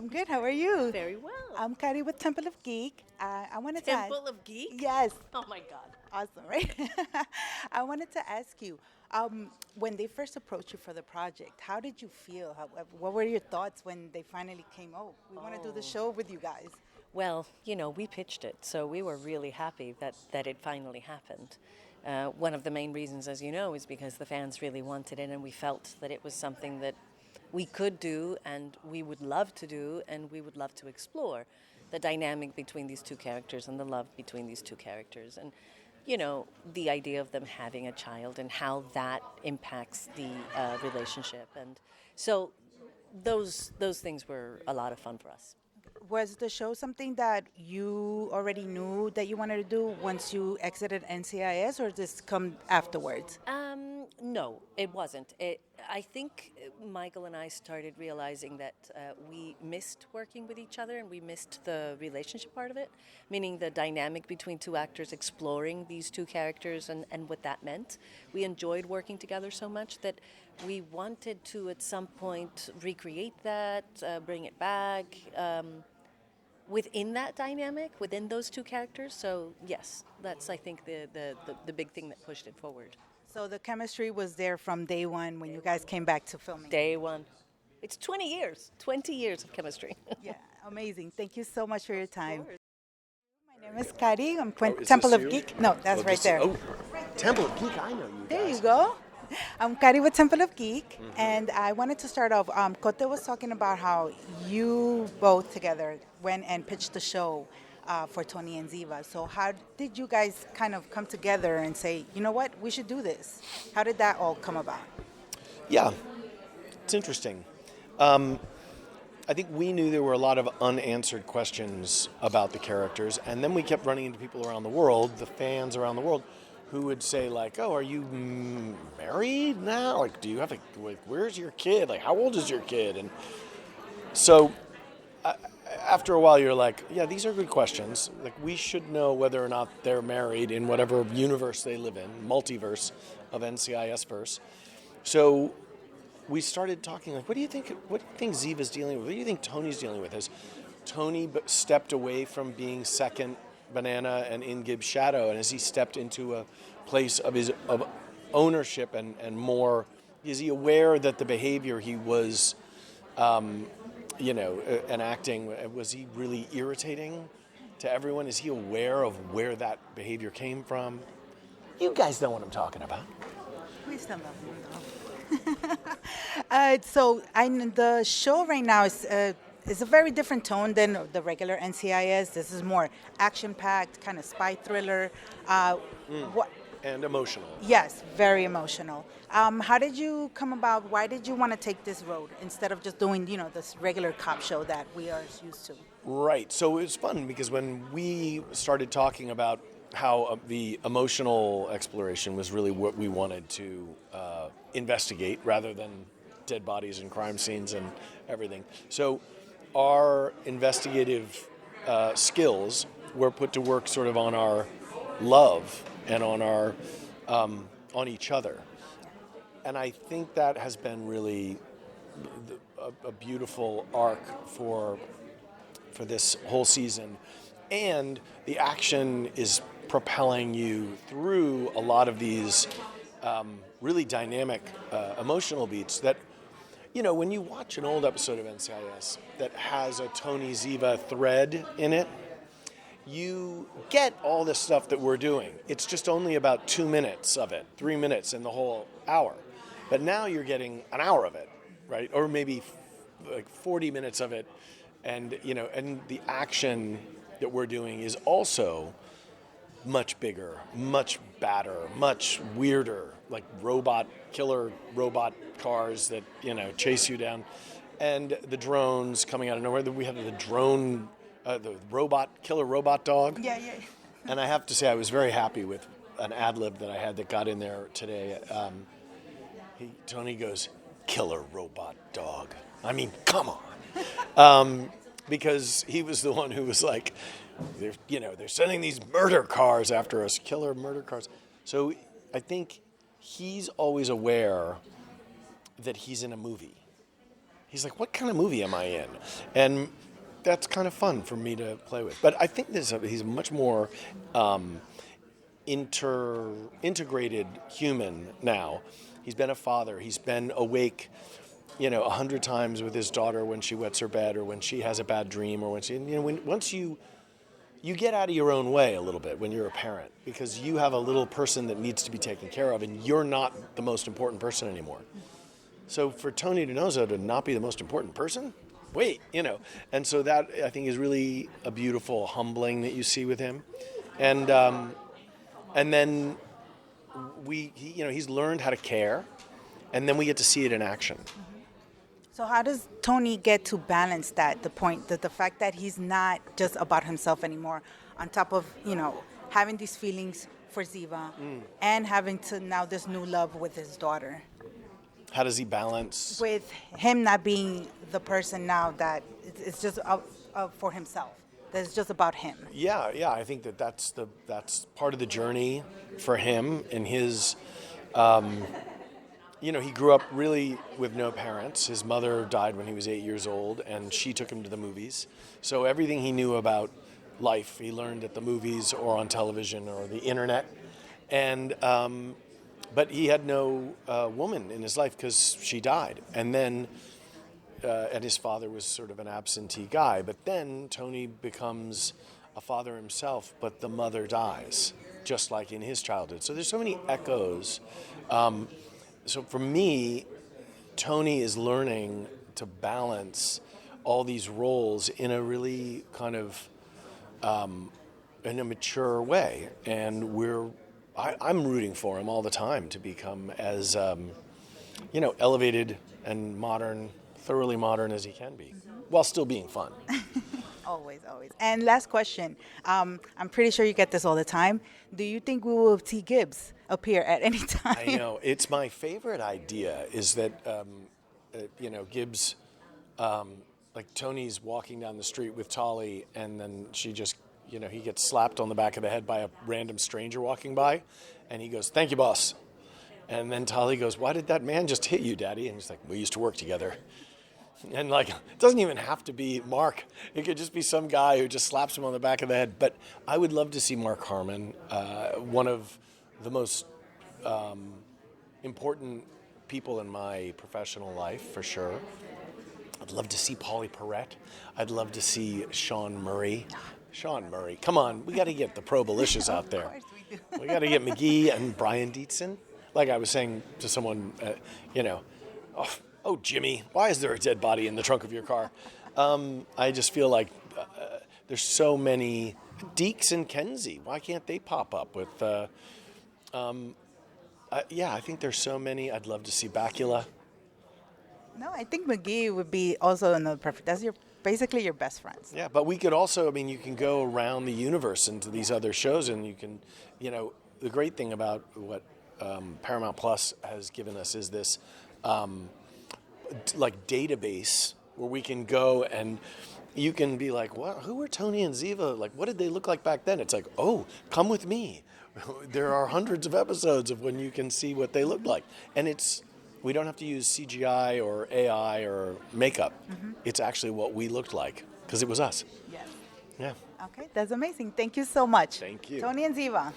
I'm good. How are you? Very well. I'm Kari with Temple of Geek. I wanted to ask. Temple of Geek? Yes. Oh my God. Awesome, right? I wanted to ask you, when they first approached you for the project, how did you feel? What were your thoughts when they finally came? Oh, we want to do the show with you guys. Well, we pitched it, so we were really happy that it finally happened. One of the main reasons, as you know, is because the fans really wanted it, and we felt that it was something that we could do, and we would love to do, and we would love to explore the dynamic between these two characters and the love between these two characters. And the idea of them having a child and how that impacts the relationship. And so those things were a lot of fun for us. Was the show something that you already knew that you wanted to do once you exited NCIS, or did this come afterwards? No, it wasn't. I think Michael and I started realizing that we missed working with each other, and we missed the relationship part of it, meaning the dynamic between two actors exploring these two characters and what that meant. We enjoyed working together so much that we wanted to, at some point, recreate that, bring it back within that dynamic, within those two characters. So, yes, that's, I think, the big thing that pushed it forward. So the chemistry was there from day one when you guys came back to filming. Day one. It's 20 years of chemistry. Yeah, amazing. Thank you so much for your time. Of course. My name is Kari. I'm Is Temple this of you? Geek. No, that's right there. Oh, Temple of Geek, I know you guys. There you go. I'm Kari with Temple of Geek, and I wanted to start off. Cote was talking about how you both together went and pitched the show for Tony and Ziva. So how did you guys kind of come together and say, you know what, we should do this? How did that all come about? Yeah, it's interesting. I think we knew there were a lot of unanswered questions about the characters, and then we kept running into people around the world, the fans around the world, who would say, like, oh, are you married now? Like, do you have where's your kid? Like, how old is your kid? And so after a while, you're like, yeah, these are good questions. Like, we should know whether or not they're married in whatever universe they live in, multiverse of NCIS verse. So we started talking, like, what do you think Ziva's dealing with? What do you think Tony's dealing with? Has Tony stepped away from being second banana and in Gibbs' shadow, and has he stepped into a place of ownership and more? Is he aware that the behavior he was enacting, was he really irritating to everyone? Is he aware of where that behavior came from? You guys know what I'm talking about. We still love you, though. The show right now is a very different tone than the regular NCIS. This is more action-packed, kind of spy thriller. And emotional. Yes, very emotional. How did you come about? Why did you want to take this road instead of just doing, this regular cop show that we are used to? Right. So it was fun because when we started talking about how the emotional exploration was really what we wanted to investigate rather than dead bodies and crime scenes and everything. So our investigative skills were put to work sort of on our love and on our on each other, and I think that has been really a beautiful arc for this whole season, and the action is propelling you through a lot of these really dynamic emotional beats that, when you watch an old episode of NCIS that has a Tony Ziva thread in it, you get all this stuff that we're doing. It's just only about 2 minutes of it, 3 minutes in the whole hour. But now you're getting an hour of it, right? Or maybe like 40 minutes of it. And, and the action that we're doing is also much bigger, much badder, much weirder, like killer robot cars that, chase you down. And the drones coming out of nowhere. We have the drone, the killer robot dog. Yeah. And I have to say, I was very happy with an ad-lib that I had that got in there today. Tony goes, killer robot dog. I mean, come on. Because he was the one who was like, they're sending these murder cars after us, killer murder cars. So I think he's always aware that he's in a movie. he's like, what kind of movie am I in? And that's kind of fun for me to play with. But I think he's a much more integrated human now. He's been a father. He's been awake, 100 times with his daughter when she wets her bed, or when she has a bad dream, or once you get out of your own way a little bit when you're a parent, because you have a little person that needs to be taken care of, and you're not the most important person anymore. So for Tony DiNozzo to not be the most important person, wait, and so that I think is really a beautiful humbling that you see with him, and then he's learned how to care, and then we get to see it in action. So how does Tony get to balance that, the fact that he's not just about himself anymore, on top of, having these feelings for Ziva and having to now this new love with his daughter? How does he balance? With him not being the person now that it's just for himself. That it's just about him. Yeah. I think that's part of the journey for him and his. He grew up really with no parents. His mother died when he was 8 years old, and she took him to the movies. So everything he knew about life, he learned at the movies or on television or the internet. And but he had no woman in his life because she died. And then, and his father was sort of an absentee guy. But then Tony becomes a father himself, but the mother dies, just like in his childhood. So there's so many echoes. So for me, Tony is learning to balance all these roles in a really kind of in a mature way, and I'm rooting for him all the time to become as elevated and modern, thoroughly modern as he can be, while still being fun. Always. And last question. I'm pretty sure you get this all the time. Do you think we will see Gibbs appear at any time? I know. It's my favorite idea is that, Gibbs, like Tony's walking down the street with Tolly, and then she just, he gets slapped on the back of the head by a random stranger walking by, and he goes, "Thank you, boss." And then Tolly goes, "Why did that man just hit you, Daddy?" And he's like, "We used to work together." And it doesn't even have to be Mark. It could just be some guy who just slaps him on the back of the head. But I would love to see Mark Harmon, one of the most important people in my professional life, for sure. I'd love to see Paulie Perrette. I'd love to see Sean Murray. Sean Murray, come on, we got to get the pro-balicious out there. Of course we do. We got to get McGee and Brian Dietzen. Like I was saying to someone, oh, Jimmy, why is there a dead body in the trunk of your car? I just feel like there's so many. Deeks and Kenzie, why can't they pop up with... I think there's so many. I'd love to see Bakula. No, I think McGee would be also another perfect. That's basically your best friends. Yeah, but we could also, you can go around the universe into these other shows, and you can, the great thing about what Paramount Plus has given us is this, database where we can go and you can be like, "What? Who were Tony and Ziva? What did they look like back then?" It's like, "Oh, come with me." There are hundreds of episodes of when you can see what they looked like, and we don't have to use CGI or AI or makeup. It's actually what we looked like because it was us. Yes. Yeah. Okay, that's amazing. Thank you so much. Thank you. Tony and Ziva.